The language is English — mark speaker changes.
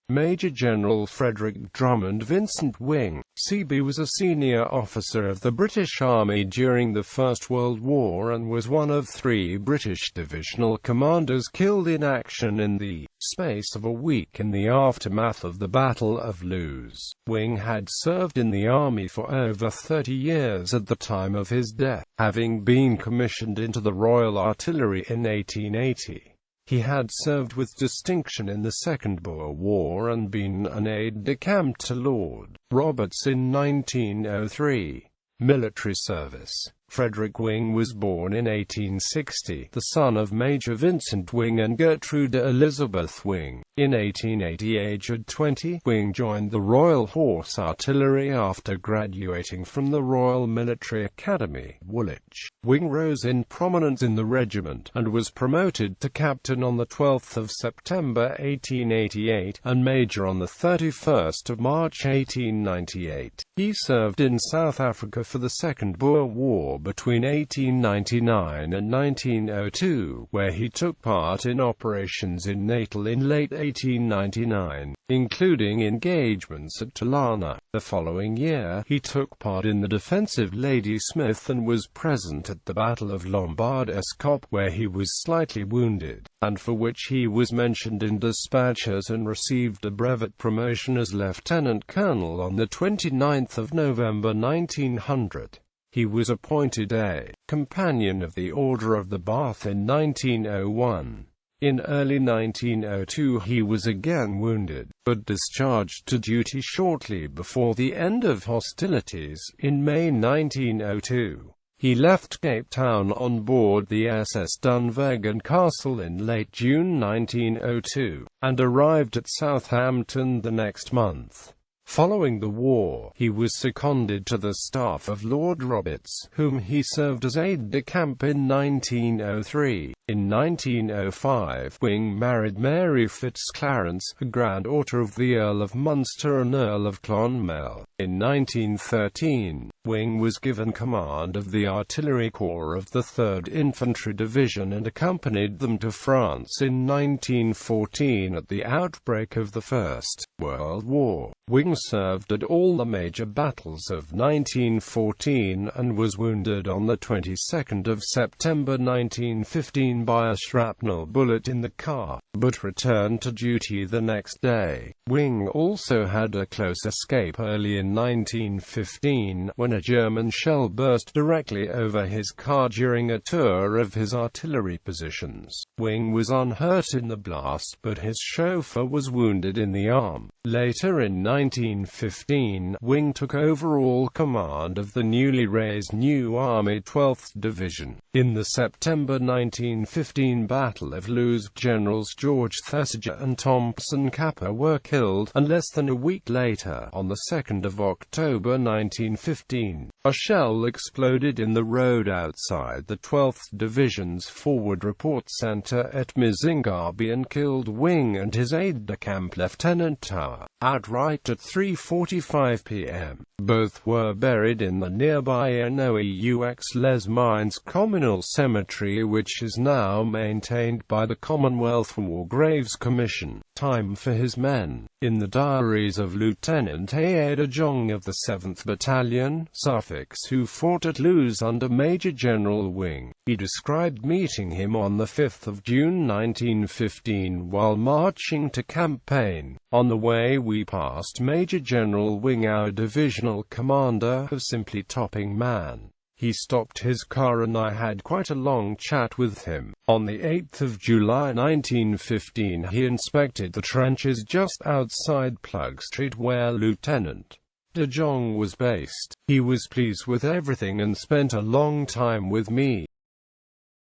Speaker 1: Major General Frederick Drummond Vincent Wing, CB, was a senior officer of the British Army during the First World War and was one of 3 British divisional commanders killed in action in the space of a week in the aftermath of the Battle of Loos. Wing had served in the Army for over 30 years at the time of his death, having been commissioned into the Royal Artillery in 1880. He had served with distinction in the Second Boer War and been an aide-de-camp to Lord Roberts in 1903. Military service. Frederick Wing was born in 1860, the son of Major Vincent Wing and Gertrude Elizabeth Wing. In 1880, aged 20, Wing joined the Royal Horse Artillery after graduating from the Royal Military Academy, Woolwich. Wing rose in prominence in the regiment, and was promoted to captain on 12 September 1888, and major on 31 March 1898. He served in South Africa for the Second Boer War between 1899 and 1902, where he took part in operations in Natal in late 1899, including engagements at Tulana. The following year, he took part in the defensive Ladysmith and was present at the Battle of Loos.Wing, where he was slightly wounded, and for which he was mentioned in dispatches and received a brevet promotion as lieutenant colonel on 29 November 1900. He was appointed a Companion of the Order of the Bath in 1901. In early 1902 he was again wounded, but discharged to duty shortly before the end of hostilities. In May 1902, he left Cape Town on board the SS Dunvegan Castle in late June 1902, and arrived at Southampton the next month. Following the war, he was seconded to the staff of Lord Roberts, whom he served as aide-de-camp in 1903. In 1905, Wing married Mary Fitzclarence, a granddaughter of the Earl of Munster and Earl of Clonmel. In 1913, Wing was given command of the Artillery Corps of the 3rd Infantry Division and accompanied them to France in 1914 at the outbreak of the First World War. Wing served at all the major battles of 1914 and was wounded on the 22nd of September 1915 by a shrapnel bullet in the car, but returned to duty the next day. Wing also had a close escape early in 1915, when a German shell burst directly over his car during a tour of his artillery positions. Wing was unhurt in the blast, but his chauffeur was wounded in the arm. Later in 1915, Wing took overall command of the newly raised New Army 12th Division. In the September 1915 Battle of Loos, Generals George Thesiger and Thompson Kappa were killed, and less than a week later, on the 2nd of October 1915, a shell exploded in the road outside the 12th Division's Forward Report Center at Mizingabi and killed Wing and his aide-de-camp Lieutenant Tower outright at 3:45 p.m. Both were buried in the nearby Noeux Mines Communal Cemetery, which is now maintained by the Commonwealth War Graves Commission. Time for his men. In the diaries of Lieutenant Aide Jong of the 7th Battalion, Suffolk, who fought at Loos under Major General Wing, he described meeting him on 5 June 1915 while marching to campaign. On the way we passed Major General Wing, our divisional commander, a simply topping man. He stopped his car and I had quite a long chat with him. On 8 July 1915 he inspected the trenches just outside Plug Street where Lieutenant De Jong was based. He was pleased with everything and spent a long time with me.